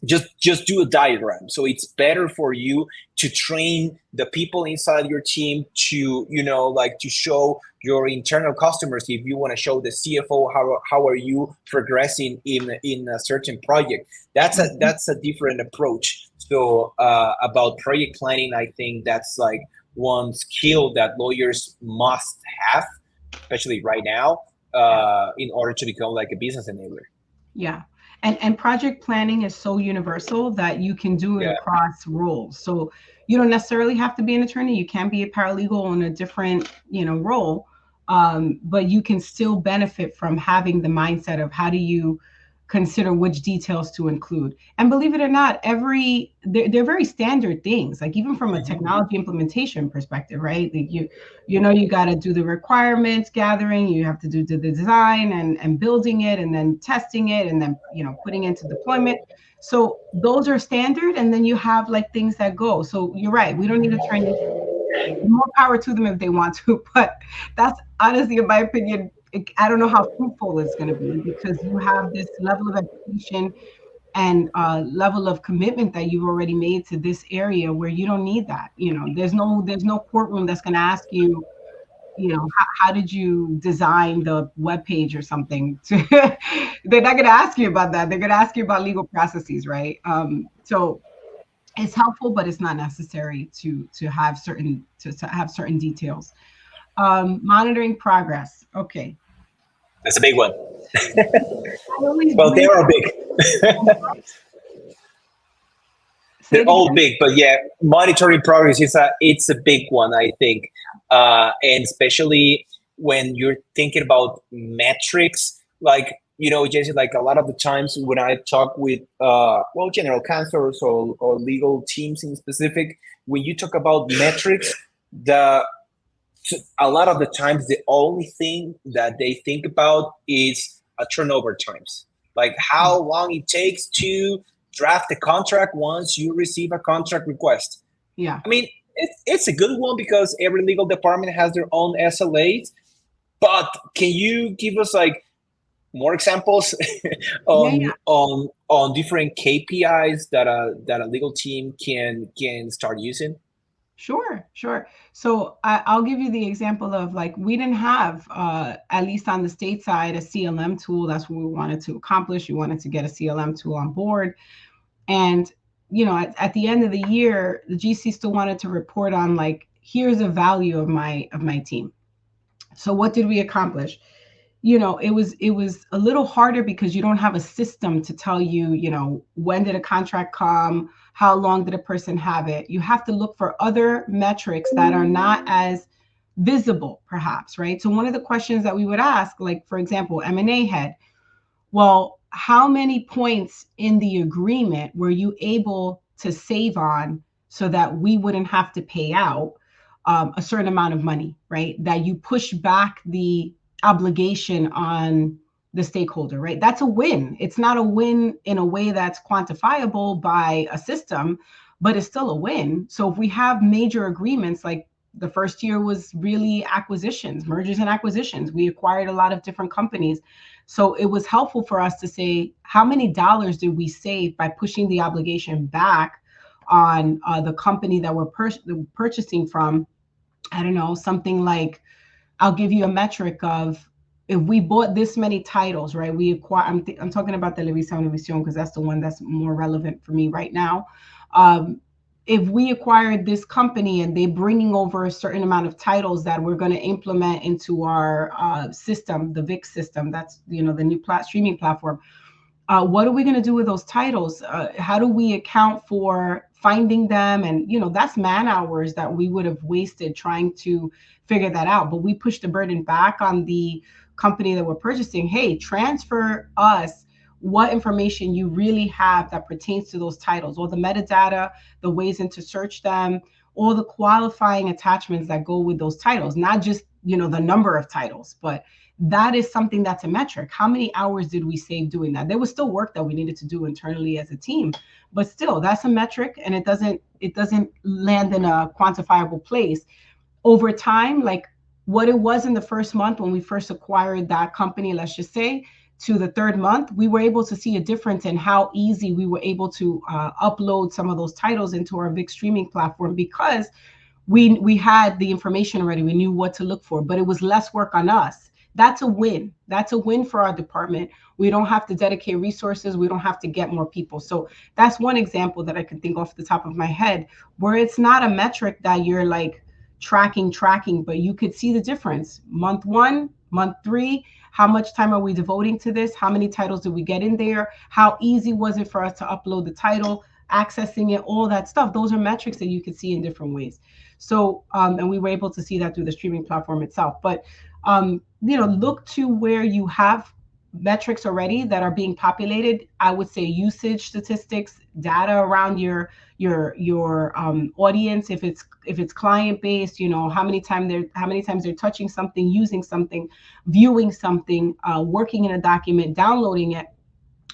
just do a diagram. So it's better for you to train the people inside your team to, to show your internal customers. If you want to show the CFO how are you progressing in a certain project, that's a different approach. So about project planning, I think that's like one skill that lawyers must have, especially right now, in order to become like a business enabler. Yeah. And project planning is so universal that you can do it across roles. So you don't necessarily have to be an attorney. You can be a paralegal in a different, role, but you can still benefit from having the mindset of how do you consider which details to include. And believe it or not, they're very standard things, like even from a technology implementation perspective, right? Like you got to do the requirements gathering, you have to do the design and building it, and then testing it, and then putting it into deployment. So those are standard, and then you have like things that go. So you're right, we don't need to train. More power to them if they want to, but that's honestly, in my opinion, I don't know how fruitful it's going to be, because you have this level of education and level of commitment that you've already made to this area where you don't need that. There's no courtroom that's going to ask you, how did you design the web page or something? They're not going to ask you about that. They're going to ask you about legal processes, right? So it's helpful, but it's not necessary to have certain details. Monitoring progress. Okay. That's a big one. Well, they are big. They're all big, but monitoring progress it's a big one, I think, and especially when you're thinking about metrics, like Jessie, like a lot of the times when I talk with general counsels or legal teams in specific, when you talk about metrics, a lot of the times the only thing that they think about is turnover times, like how long it takes to draft a contract once you receive a contract request. Yeah, I mean, it's a good one because every legal department has their own SLAs, but can you give us like more examples on different KPIs that a legal team can start using? Sure. So I'll give you the example of, like, we didn't have, at least on the state side, a CLM tool. That's what we wanted to accomplish. We wanted to get a CLM tool on board. And, at the end of the year, the GC still wanted to report on, like, here's the value of my team. So what did we accomplish? it was a little harder because you don't have a system to tell you, when did a contract come, how long did a person have it. You have to look for other metrics that are not as visible, perhaps, right? So one of the questions that we would ask, like, for example, M&A head, well, how many points in the agreement were you able to save on so that we wouldn't have to pay out a certain amount of money, right? That you push back the obligation on the stakeholder, right? That's a win. It's not a win in a way that's quantifiable by a system, but it's still a win. So if we have major agreements, like the first year was really acquisitions, mergers and acquisitions. We acquired a lot of different companies. So it was helpful for us to say, how many dollars did we save by pushing the obligation back on the company that we're purchasing from? I don't know, something like, I'll give you a metric of, if we bought this many titles, right? We acquire. I'm talking about TelevisaUnivision because that's the one that's more relevant for me right now. If we acquired this company and they're bringing over a certain amount of titles that we're going to implement into our system, the VIX system, that's the new streaming platform. What are we going to do with those titles? How do we account for finding them? And that's man hours that we would have wasted trying to figure that out. But we push the burden back on the company that we're purchasing. Hey, transfer us what information you really have that pertains to those titles, all the metadata, the ways in to search them, all the qualifying attachments that go with those titles, not just the number of titles, but that is something that's a metric. How many hours did we save doing that? There was still work that we needed to do internally as a team, but still, that's a metric, and it doesn't land in a quantifiable place. Over time, like what it was in the first month when we first acquired that company, let's just say, to the third month, we were able to see a difference in how easy we were able to upload some of those titles into our big streaming platform, because we had the information already. We knew what to look for, but it was less work on us. That's a win. That's a win for our department. We don't have to dedicate resources. We don't have to get more people. So that's one example that I can think off the top of my head, where it's not a metric that you're like tracking, but you could see the difference. Month 1, month 3, how much time are we devoting to this? How many titles did we get in there? How easy was it for us to upload the title, accessing it, all that stuff? Those are metrics that you could see in different ways. So, and we were able to see that through the streaming platform itself. But, look to where you have metrics already that are being populated. I would say usage statistics, data around your audience. If it's client based, how many times they're touching something, using something, viewing something, working in a document, downloading it.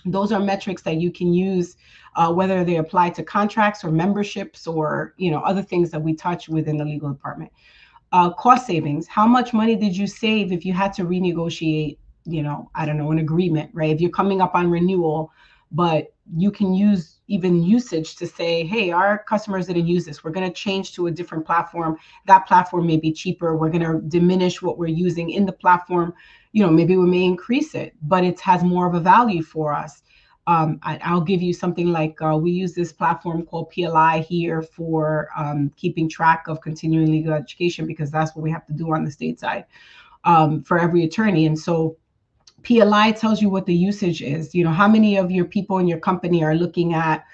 Those are metrics that you can use, whether they apply to contracts or memberships or other things that we touch within the legal department. Cost savings. How much money did you save if you had to renegotiate, I don't know, an agreement, right? If you're coming up on renewal, but you can use even usage to say, hey, our customers didn't use this. We're going to change to a different platform. That platform may be cheaper. We're going to diminish what we're using in the platform. Maybe we may increase it, but it has more of a value for us. I'll give you something like we use this platform called PLI here for keeping track of continuing legal education, because that's what we have to do on the state side for every attorney. And so PLI tells you what the usage is. How many of your people in your company are looking at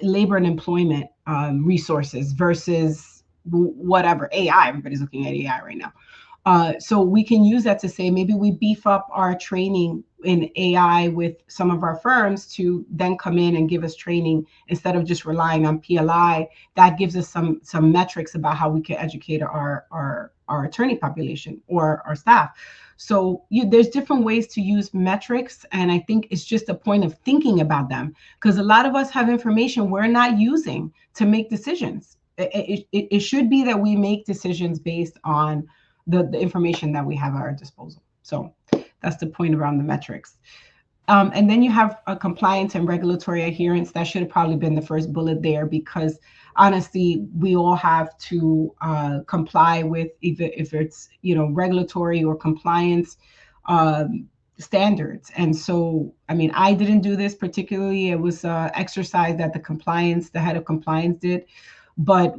labor and employment resources versus whatever AI. Everybody's looking at AI right now. So we can use that to say, maybe we beef up our training in AI with some of our firms to then come in and give us training instead of just relying on PLI. That gives us some metrics about how we can educate our attorney population or our staff. So there's different ways to use metrics, and I think it's just a point of thinking about them, because a lot of us have information we're not using to make decisions. It should be that we make decisions based on the information that we have at our disposal. So that's the point around the metrics. And then you have a compliance and regulatory adherence. That should have probably been the first bullet there, because honestly, we all have to comply with if it's regulatory or compliance standards. And so, I didn't do this particularly. It was an exercise that the head of compliance did. But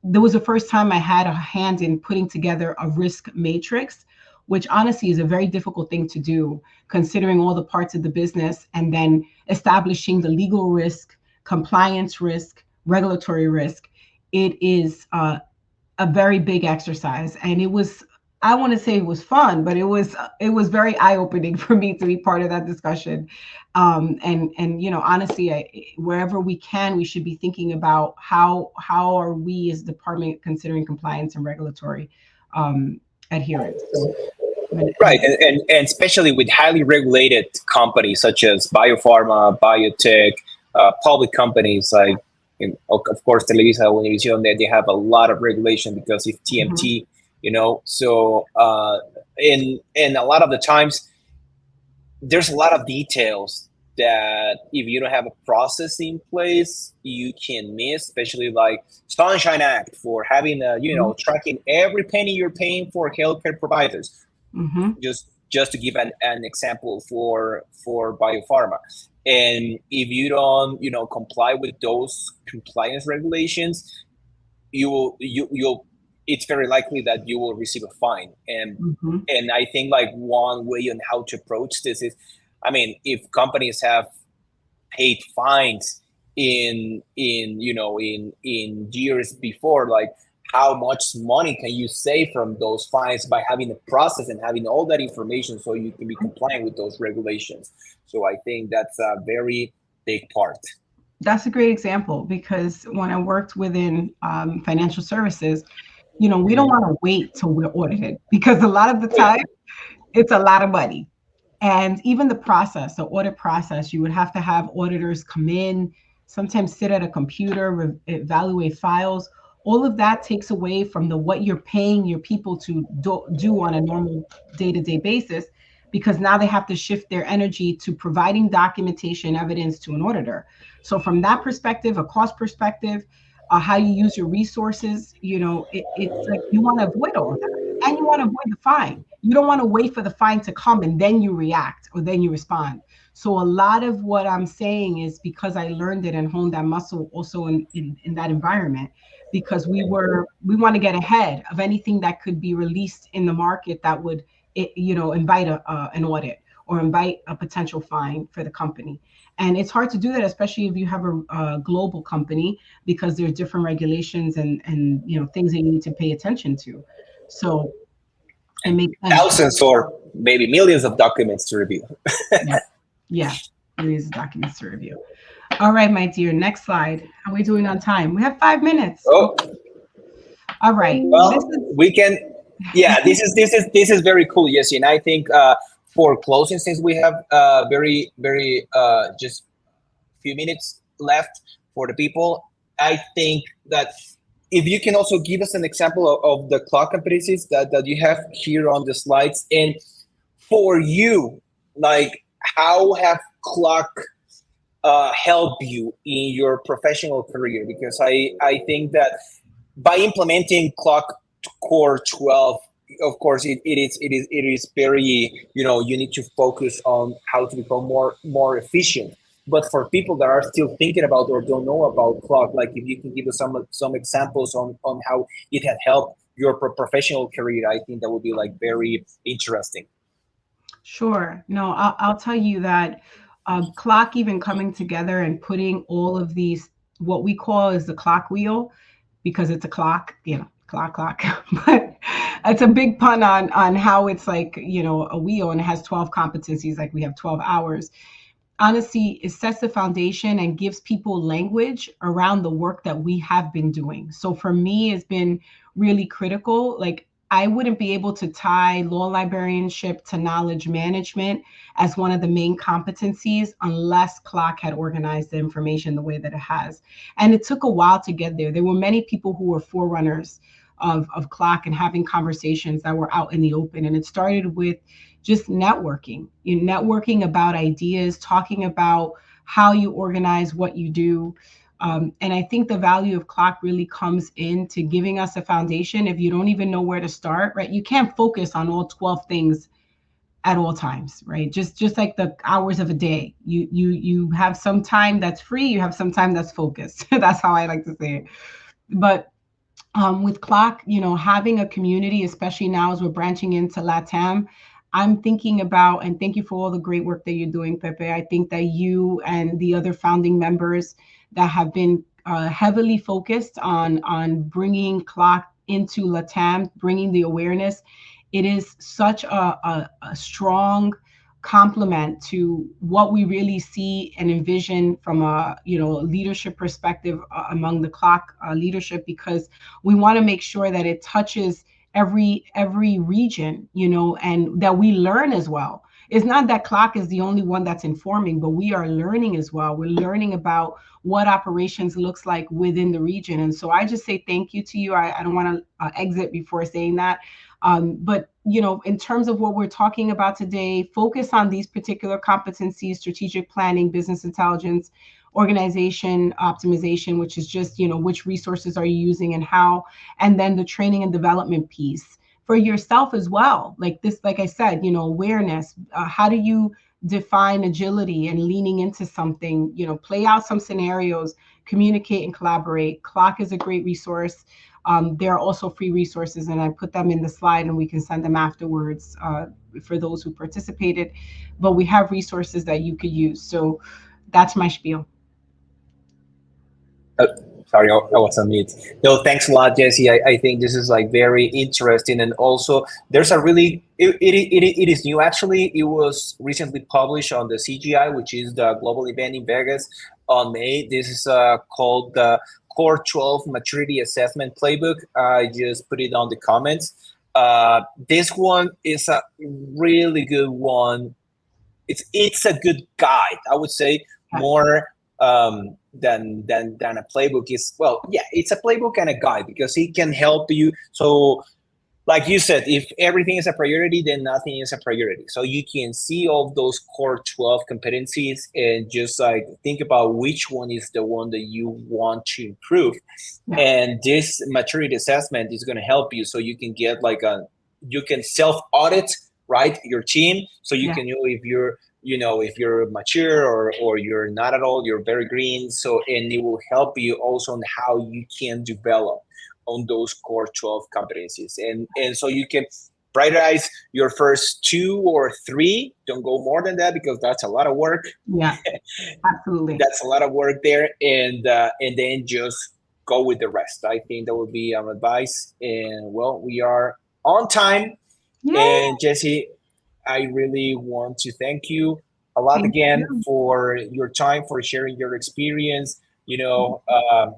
there was the first time I had a hand in putting together a risk matrix which honestly is a very difficult thing to do, considering all the parts of the business and then establishing the legal risk, compliance risk, regulatory risk. It is a very big exercise, and it was, I want to say it was fun, but it was very eye-opening for me to be part of that discussion. And honestly, wherever we can, we should be thinking about how are we as department considering compliance and regulatory adherence. So, Right, and especially with highly regulated companies such as biopharma, biotech, public companies like, of course, TelevisaUnivision, they have a lot of regulation because it's TMT, So, and a lot of the times, there's a lot of details that if you don't have a process in place, you can miss, especially like Sunshine Act for having tracking every penny you're paying for healthcare providers. Just to give an example for biopharma. And if you don't, comply with those compliance regulations, you'll it's very likely that you will receive a fine. And I think like one way on how to approach this is, I mean, if companies have paid fines in years before, like how much money can you save from those fines by having a process and having all that information so you can be compliant with those regulations. So I think that's a very big part. That's a great example, because when I worked within financial services, we don't want to wait till we're audited, because a lot of the time it's a lot of money. And even the audit process, you would have to have auditors come in, sometimes sit at a computer, evaluate files. All of that takes away from what you're paying your people to do on a normal day-to-day basis, because now they have to shift their energy to providing documentation evidence to an auditor. So from that perspective, a cost perspective, how you use your resources, it's like you want to avoid all of that. And you want to avoid the fine. You don't want to wait for the fine to come and then you react or then you respond. So a lot of what I'm saying is because I learned it and honed that muscle also in that environment, because we want to get ahead of anything that could be released in the market that would, invite an audit or invite a potential fine for the company. And it's hard to do that, especially if you have a global company, because there's different regulations and things that you need to pay attention to. So it makes sense. Thousands or maybe millions of documents to review. Yeah, millions of documents to review. All right, my dear. Next slide. How are we doing on time? We have 5 minutes. Oh. All right. Well, we can. Yeah, this is very cool, Jessie. And I think for closing, since we have very just few minutes left for the people, I think that if you can also give us an example of the CLOC competencies that you have here on the slides, and for you, like how have CLOC helped you in your professional career? Because I think that by implementing CLOC Core 12, of course, it is very, you need to focus on how to become more efficient. But for people that are still thinking about or don't know about CLOC, like if you can give us some examples on how it had helped your professional career, I think that would be like very interesting. Sure. No, I'll tell you that CLOC even coming together and putting all of these, what we call is the clock wheel, because it's a clock, clock. But it's a big pun on how it's like, a wheel, and it has 12 competencies, like we have 12 hours. Honestly, it sets the foundation and gives people language around the work that we have been doing. So for me, it's been really critical. Like I wouldn't be able to tie law librarianship to knowledge management as one of the main competencies unless CLOC had organized the information the way that it has. And it took a while to get there. There were many people who were forerunners of CLOC and having conversations that were out in the open. And it started with just networking, networking about ideas, talking about how you organize what you do. And I think the value of CLOC really comes into giving us a foundation. If you don't even know where to start, right? You can't focus on all 12 things at all times, right? Just like the hours of a day. You have some time that's free, you have some time that's focused. That's how I like to say it. But With CLOC, having a community, especially now as we're branching into LATAM, I'm thinking about, and thank you for all the great work that you're doing, Pepe. I think that you and the other founding members that have been heavily focused on bringing CLOC into LATAM, bringing the awareness. It is such a strong complement to what we really see and envision from a leadership perspective among the CLOC leadership, because we want to make sure that it touches every region, and that we learn as well. It's not that CLOC is the only one that's informing, but we are learning as well. We're learning about what operations looks like within the region. And so I just say thank you to you. I don't want to exit before saying that. But in terms of what we're talking about today, focus on these particular competencies: strategic planning, business intelligence, organization optimization, which is just, which resources are you using and how, and then the training and development piece for yourself as well. Like I said, awareness. How do you define agility and leaning into something? Play out some scenarios, communicate and collaborate. CLOC is a great resource. There are also free resources, and I put them in the slide, and we can send them afterwards for those who participated. But we have resources that you could use. So that's my spiel. Sorry, I was on mute. No, thanks a lot, Jessie. I think this is like very interesting, and also there's a really it is new actually. It was recently published on the CGI, which is the global event in Vegas on May. This is called the Core 12 Maturity Assessment Playbook. I just put it on the comments. This one is a really good one. It's a good guide, I would say, more than a playbook is. Well, yeah, it's a playbook and a guide because it can help you. So like you said, if everything is a priority, then nothing is a priority. So you can see all those core 12 competencies and just like think about which one is the one that you want to improve. Yeah. And this maturity assessment is going to help you, so you can get you can self-audit, right, your team, so you can know if you're mature or you're not at all, you're very green. So, and it will help you also on how you can develop on those core 12 competencies. And so you can prioritize your first 2 or 3. Don't go more than that because that's a lot of work. Yeah, absolutely. That's a lot of work there. And then just go with the rest. I think that would be our advice. And well, we are on time. Yay. And Jessie, I really want to thank you a lot again for your time, for sharing your experience.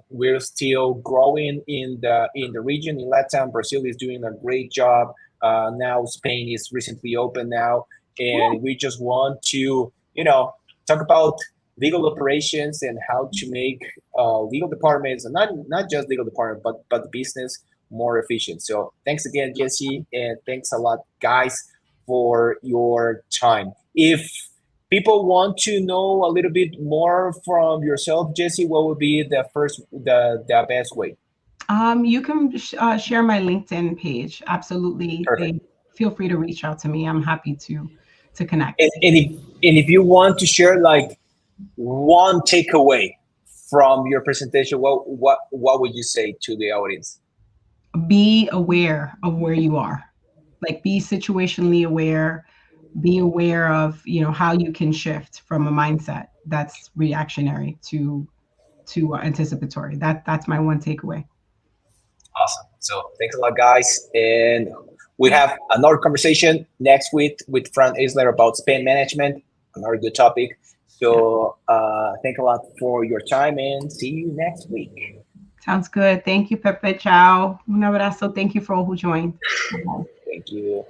We're still growing in the region in Latin. Brazil is doing a great job. Now Spain is recently open now, and we just want to talk about legal operations and how to make legal departments, and not just legal department, but business more efficient. So thanks again, Jessie, and thanks a lot, guys, for your time. If people want to know a little bit more from yourself, Jessie, what would be the best way? You can share my LinkedIn page. Absolutely. Feel free to reach out to me. I'm happy to connect. And if you want to share like one takeaway from your presentation, what would you say to the audience? Be aware of where you are. Like, be situationally aware. Be aware of how you can shift from a mindset that's reactionary to anticipatory. That's my one takeaway. Awesome. So thanks a lot, guys, and we have another conversation next week with Frank Isler about spend management, another good topic. So thank a lot for your time, and see you next week. Sounds good. Thank you, Pepe. Ciao. Un abrazo. Thank you for all who joined. Thank you.